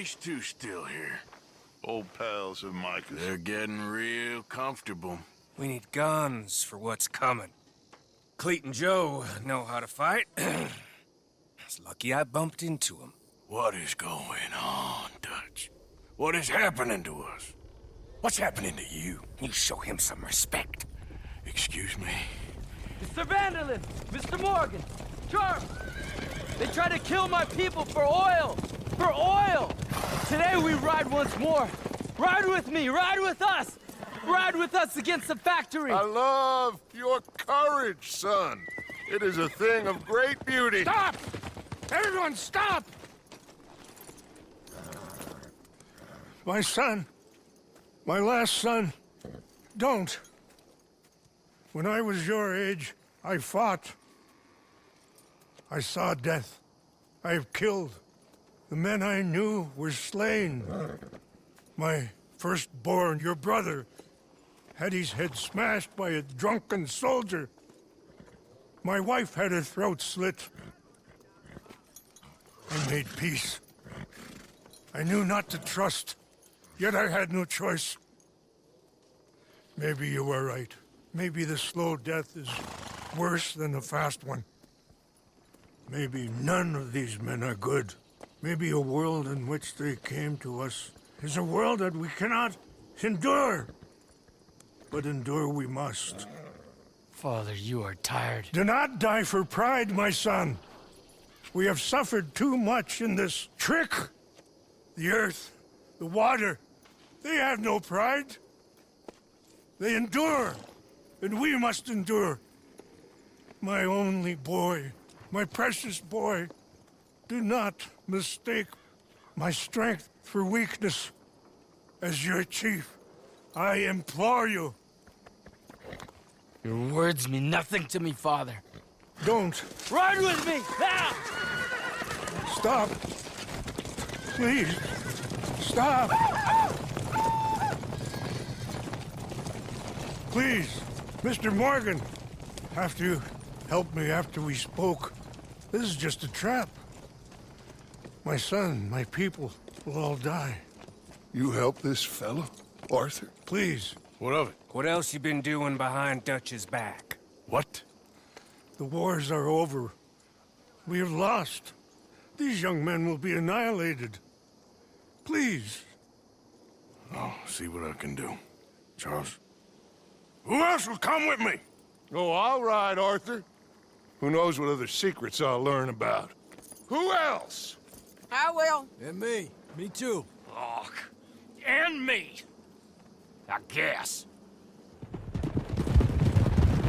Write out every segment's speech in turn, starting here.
these two still here? Old pals of Micah's. They're getting real comfortable. We need guns for what's coming. Cleet and Joe know how to fight. It's lucky I bumped into them. What is going on, Dutch? What is happening to us? What's happening to you? You show him some respect. Excuse me? Mr. Vanderlyn! Mr. Morgan! Charles! They try to kill my people for oil! For oil! Today we ride once more! Ride with me! Ride with us! Ride with us against the factory! I love your courage, son. It is a thing of great beauty. Stop! Everyone stop! My son. My last son. Don't. When I was your age, I fought. I saw death. I have killed. The men I knew were slain. My firstborn, your brother, had his head smashed by a drunken soldier. My wife had her throat slit. I made peace. I knew not to trust, yet I had no choice. Maybe you were right. Maybe the slow death is worse than the fast one. Maybe none of these men are good. Maybe a world in which they came to us is a world that we cannot endure. But endure we must. Father, you are tired. Do not die for pride, my son. We have suffered too much in this trick. The earth, the water, they have no pride. They endure, and we must endure. My only boy, my precious boy, do not mistake my strength for weakness. As your chief, I implore you. Your words mean nothing to me, Father. Don't. Ride with me! Now! Stop. Please. Stop. Please, Mr. Morgan. After you helped me after we spoke, this is just a trap. My son, my people will all die. You help this fellow, Arthur? Please. What of it? What else you been doing behind Dutch's back? What? The wars are over. We have lost. These young men will be annihilated. Please. I'll see what I can do. Charles? Who else will come with me? Oh, all right, Arthur. Who knows what other secrets I'll learn about? Who else? I will. And me. Me too. Oh, and me. I guess.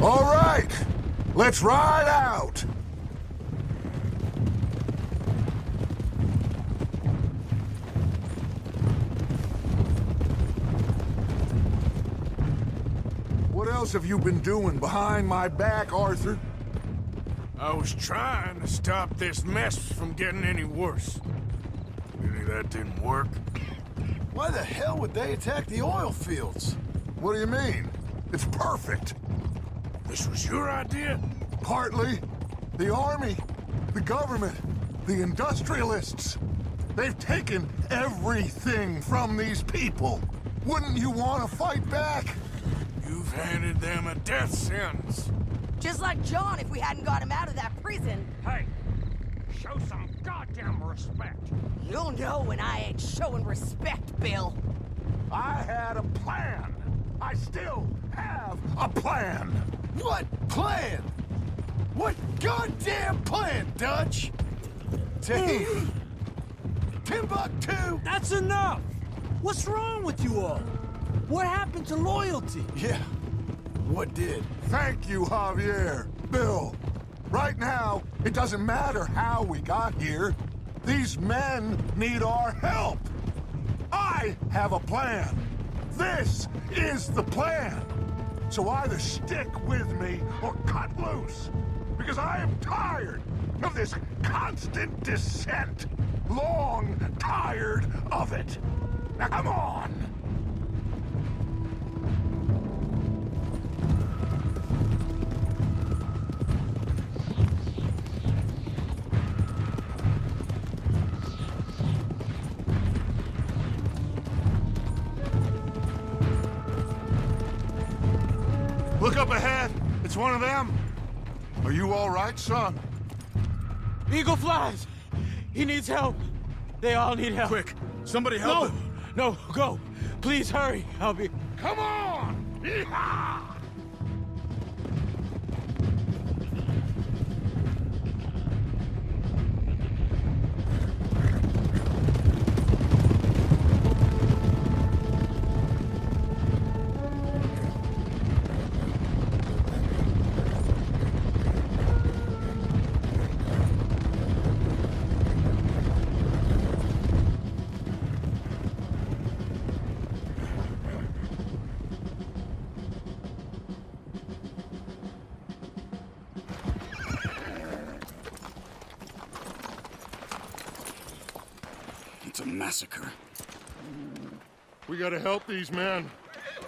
All right, let's ride out. What else have you been doing behind my back, Arthur? I was trying to stop this mess from getting any worse. Really, that didn't work. Why the hell would they attack the oil fields? What do you mean? It's perfect. This was your idea? Partly. The army, the government, the industrialists. They've taken everything from these people. Wouldn't you want to fight back? You've handed them a death sentence. Just like John if we hadn't got him out of that prison. Hey, show some goddamn respect. You'll know when I ain't showing respect, Bill. I had a plan. I still have a plan. What plan? What goddamn plan, Dutch? Dave? Timbuktu? That's enough! What's wrong with you all? What happened to loyalty? Yeah. What did? Thank you, Javier. Bill. Right now, it doesn't matter how we got here. These men need our help. I have a plan. This is the plan. So either stick with me or cut loose. Because I am tired of this constant descent. Long tired of it. Now come on. Look up ahead. It's one of them. Are you all right, son? Eagle flies! He needs help. They all need help. Quick, somebody help him. No, go. Please hurry. I'll be... Come on! Yeehaw! It's a massacre. We gotta help these men.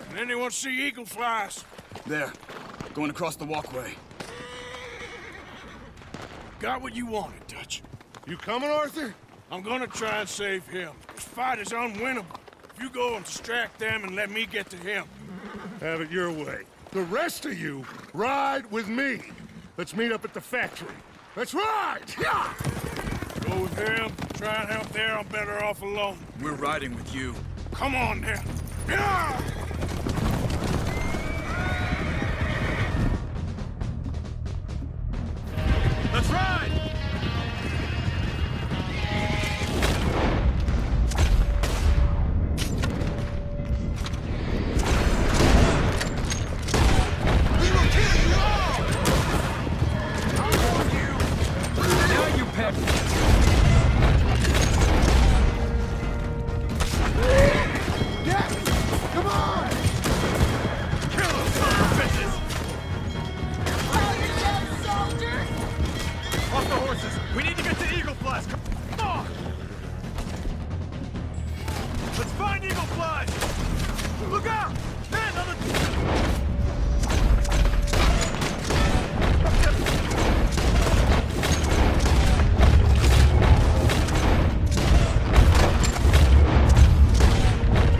Can anyone see eagle flies? There, going across the walkway. Got what you wanted, Dutch. You coming, Arthur? I'm gonna try and save him. This fight is unwinnable. If you go and distract them and let me get to him. Have it your way. The rest of you, ride with me. Let's meet up at the factory. Let's ride! Yeah! Go with him. Try and help there. I'm better off alone. We're riding with you. Come on, then. Yeah! Let's ride! We will kill you all! I warned you! Now you peck! Yes! Come on! Kill them, son of bitches! Off the horses! We need to get to Eagle Flies! Come on! Let's find Eagle Flies! Look out! Man, on the...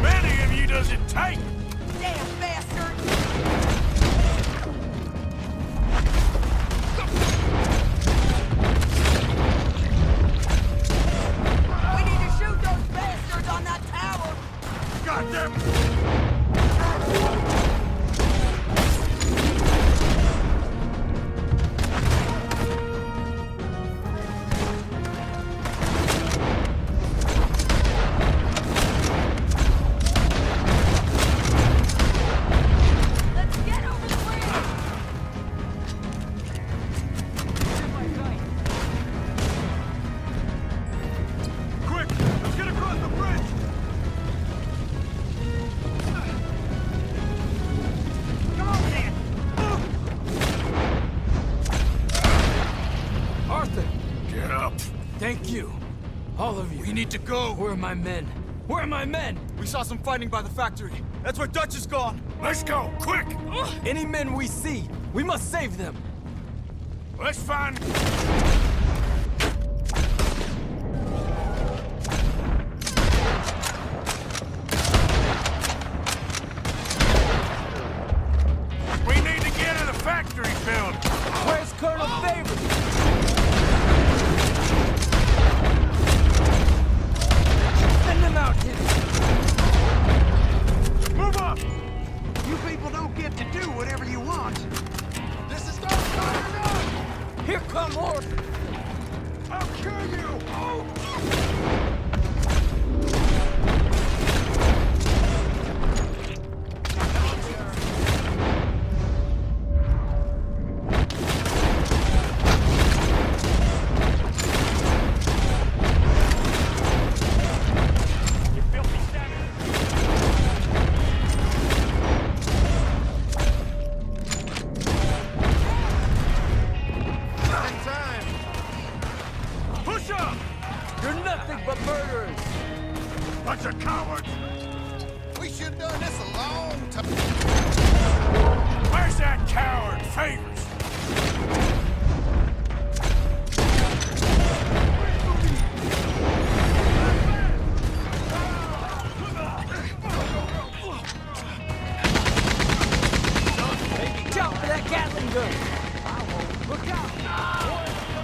Many of you does it take. Damn bastard! We need to shoot those bastards on that tower! Goddamn! Let's get over the bridge! Quick! Let's get across the bridge! Come on, then! Arthur! Get up. Thank you. All of you. We need to go! Where are my men? Where are my men? We saw some fighting by the factory. That's where Dutch is gone. Let's go, quick. Any men we see, we must save them. Let's find... We need to get to the factory building. Where's Colonel Favor? Send them out here. Move up! You people don't get to do whatever you want. This is not time enough! Here come horses. I'll kill you! You filthy savage! Push up! good. I won't. Look out!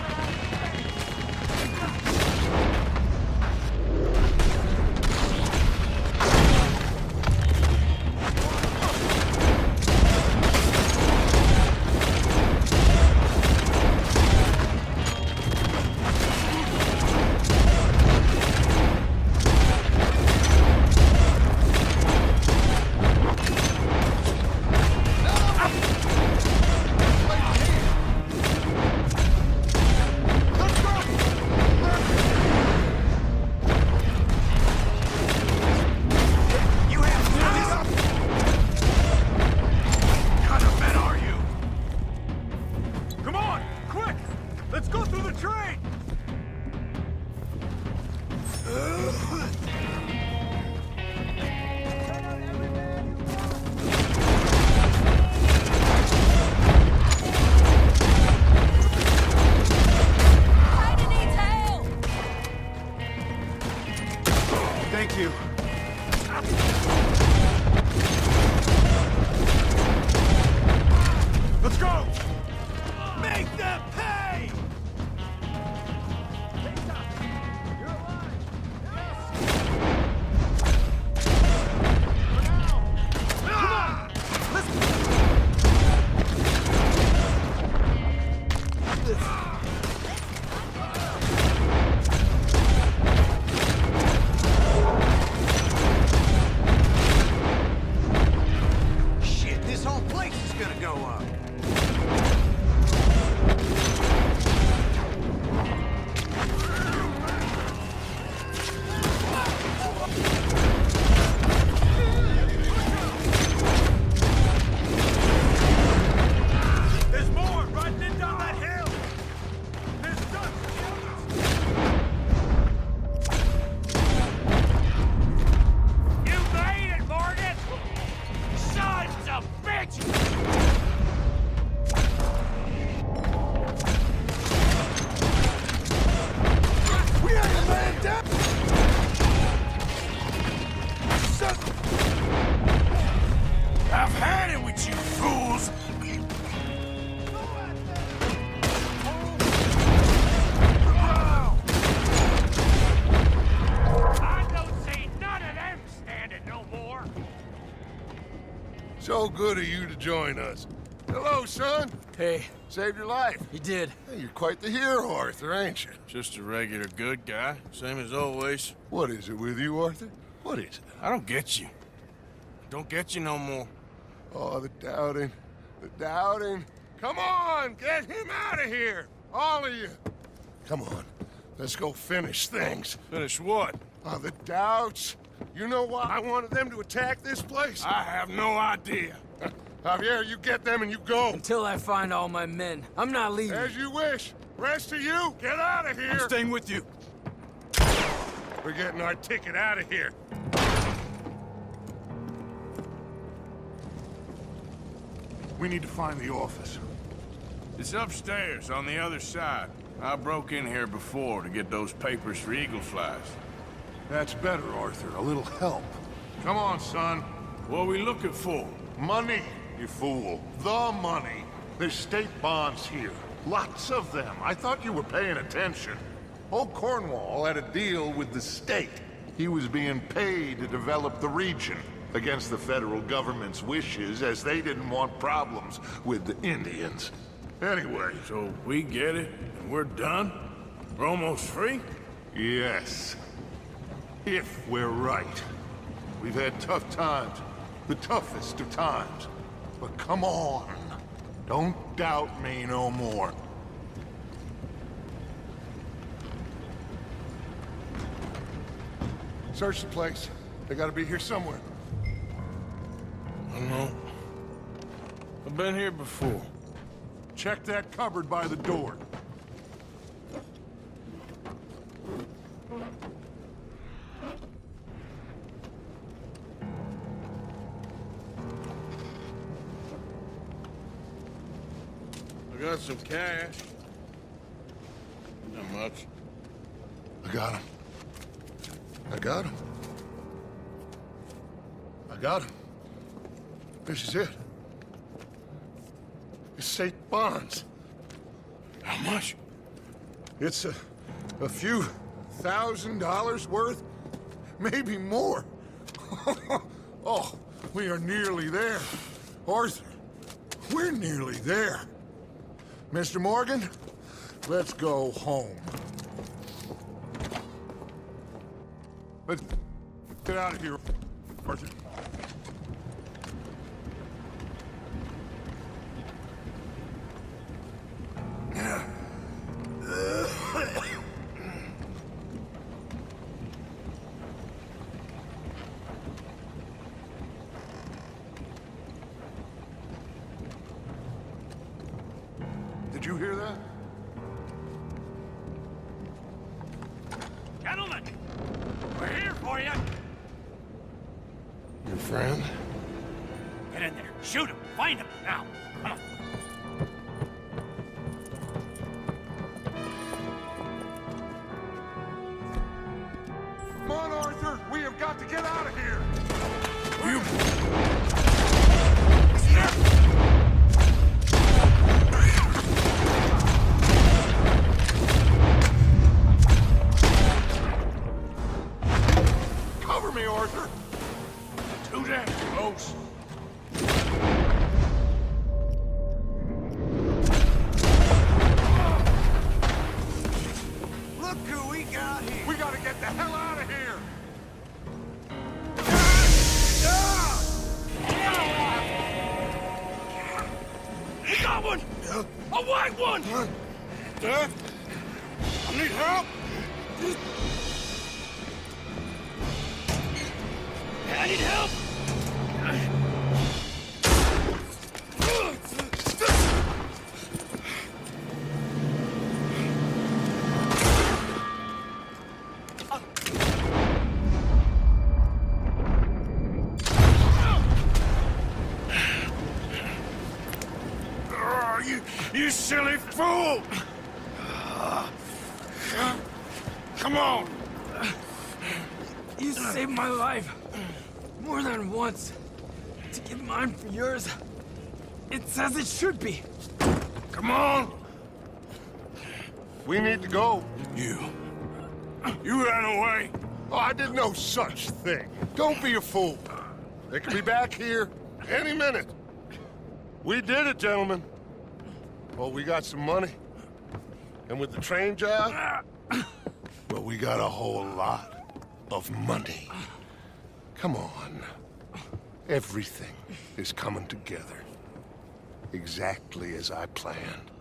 Thank you. Let's go! Make them pay! Shit, this whole place is gonna go up. There's more riding in down that hill. There's dust. You made it, Morgan! Sons of bitches! We ain't laying down! I've had it with you fools! I don't see none of them standing no more. So good of you to join us. Hello, son. Hey, Saved your life. you did. Hey, you're quite the hero, Arthur, ain't you? Just a regular good guy, same as always. What is it with you, Arthur? What is it? I don't get you. Don't get you no more. Oh, the doubting. The doubting. Come on, get him out of here. All of you. Come on. Let's go finish things. Finish what? Oh, the doubts. You know why I wanted them to attack this place? I have no idea. Javier, you get them and you go. Until I find all my men, I'm not leaving. As you wish. Rest of you, get out of here. I'm staying with you. We're getting our ticket out of here. We need to find the office. It's upstairs, on the other side. I broke in here before to get those papers for Eagle Flies. That's better, Arthur. A little help. Come on, son. What are we looking for? Money, you fool. The money. There's state bonds here. Lots of them. I thought you were paying attention. Old Cornwall had a deal with the state. He was being paid to develop the region against the federal government's wishes, as they didn't want problems with the Indians. Anyway, So we get it, and we're done? We're almost free? yes. If we're right. We've had tough times. The toughest of times. But come on. Don't doubt me no more. Search the place. They gotta be here somewhere. I don't know. I've been here before. Check that cupboard by the door. I got some cash. Not much. I got him. I got him. I got him. This is it. estate bonds. How much? It's a few $1,000s worth, maybe more. Oh, we are nearly there. Arthur, we're nearly there. Mr. Morgan, let's go home. Let's get out of here, Arthur. Did you hear that? Gentlemen, we're here for you. Your friend? Get in there. Shoot him. Find him. Now. Come on. Come on, Arthur. We have got to get out of here. Cover me, Arthur. Too damn close. Look who we got here. We gotta get the hell out of here. We got one. A white one. Dad? I need help. I need help. You silly fool! Come on! You saved my life more than once. To give mine for yours, it's as it should be. Come on! We need to go. You ran away. Oh, I did no such thing. Don't be a fool. They could be back here any minute. We did it, gentlemen. Well, we got some money. And with the train job, well, we got a whole lot of money. Come on. Everything is coming together. Exactly as I planned.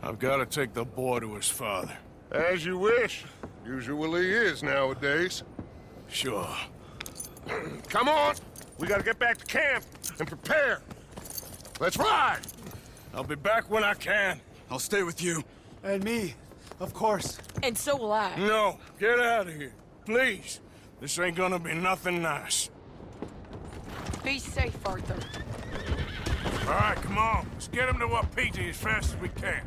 I've got to take the boy to his father. As you wish. Usually is nowadays. Sure. Come on! We gotta get back to camp and prepare. Let's ride! I'll be back when I can. I'll stay with you. And me, of course. And so will I. No, get out of here. Please. This ain't gonna be nothing nice. Be safe, Arthur. All right, come on. Let's get him to Wapiti as fast as we can.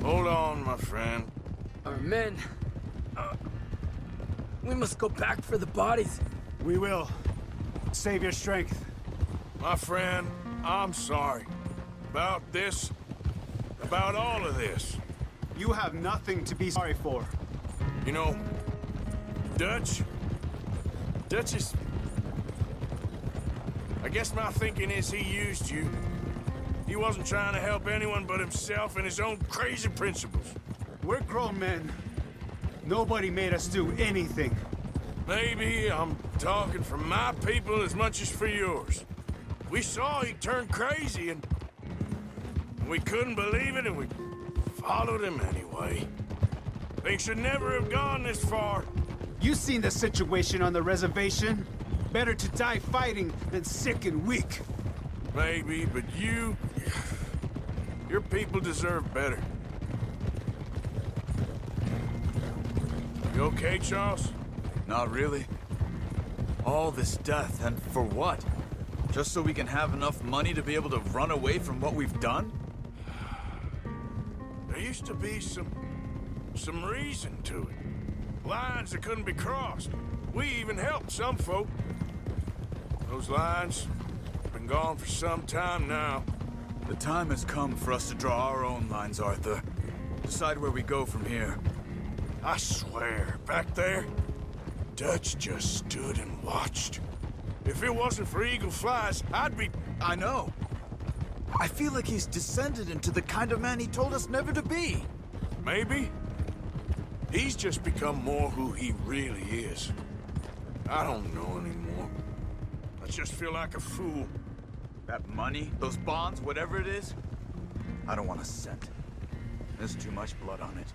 Hold on, my friend. Our men... we must go back for the bodies. We will. Save your strength. My friend, I'm sorry. About this. About all of this. You have nothing to be sorry for. You know, Dutch is... I guess my thinking is he used you. He wasn't trying to help anyone but himself and his own crazy principles. We're grown men. Nobody made us do anything. Maybe I'm talking for my people as much as for yours. We saw he turned crazy and we couldn't believe it and we followed him anyway. Things should never have gone this far. You seen the situation on the reservation? Better to die fighting than sick and weak. Maybe, but your people deserve better. You okay, Charles? Not really. All this death, and for what? Just so we can have enough money to be able to run away from what we've done? There used to be some reason to it. Lines that couldn't be crossed. We even helped some folk. Those lines, gone for some time now. The time has come for us to draw our own lines, Arthur. Decide where we go from here. I swear, back there, Dutch just stood and watched. If it wasn't for Eagle Flies, I'd be... I know. I feel like he's descended into the kind of man he told us never to be. Maybe. He's just become more who he really is. I don't know anymore. I just feel like a fool. That money, those bonds, whatever it is, I don't want a cent. There's too much blood on it.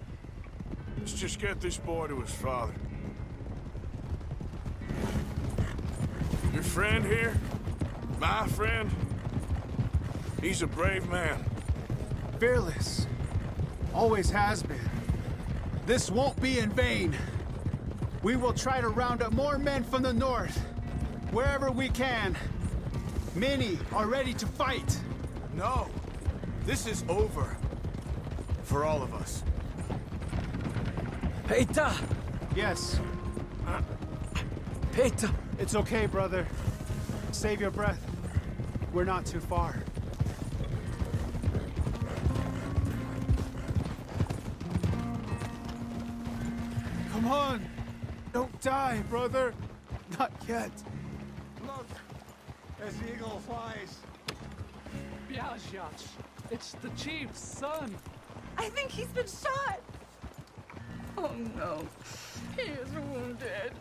Let's just get this boy to his father. Your friend here, my friend, he's a brave man. Fearless. Always has been. This won't be in vain. We will try to round up more men from the north, wherever we can. Many are ready to fight. No, this is over. For all of us. Peter! Yes, Peter! it's okay, brother. Save your breath. We're not too far. Come on! Don't die, brother! Not yet. Look, as the eagle flies. Biaziach, it's the chief's son. I think he's been shot. Oh no, he is wounded.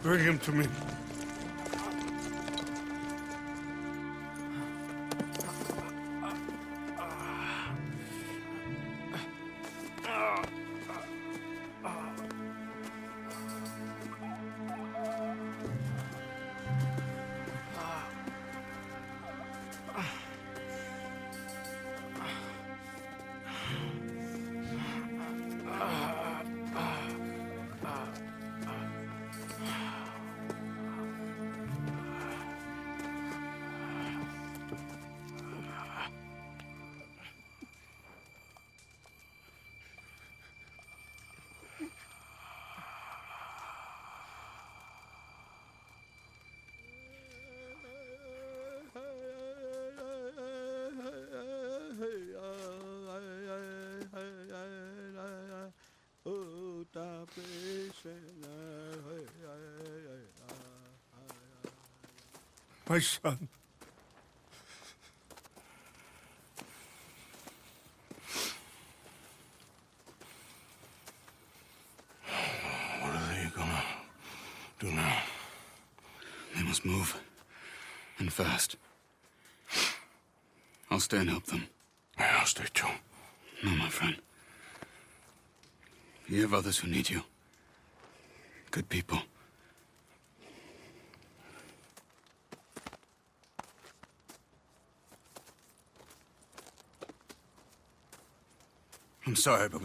Bring him to me. My son. What are they gonna do now? They must move. And fast. I'll stay and help them. Yeah, I'll stay too. No, my friend. You have others who need you. Good people. I'm sorry, but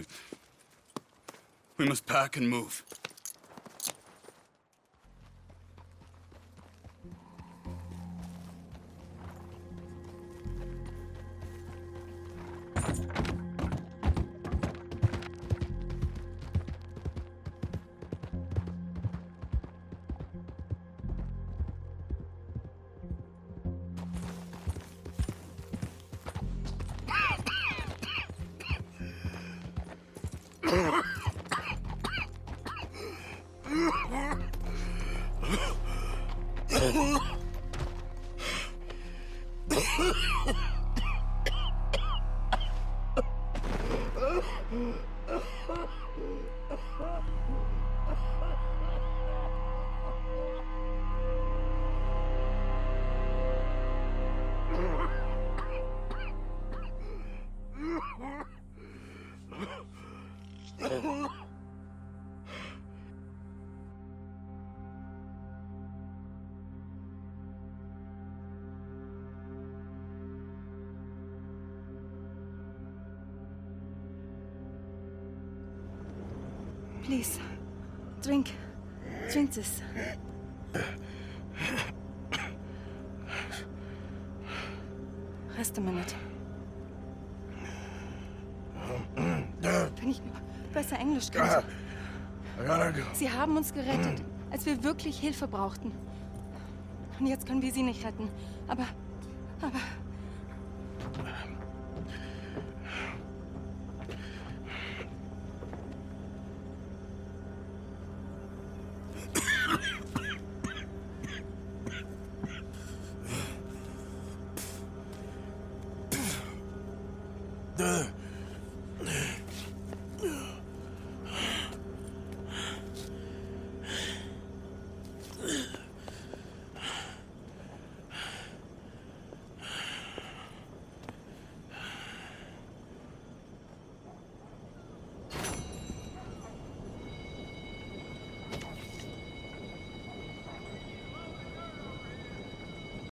we must pack and move. Please, drink. Drink this. Rest a minute. Drink. wahrscheinlich besser Englisch könnte. I gotta go. Sie haben uns gerettet, als wir wirklich Hilfe brauchten. Und jetzt können wir sie nicht retten. Aber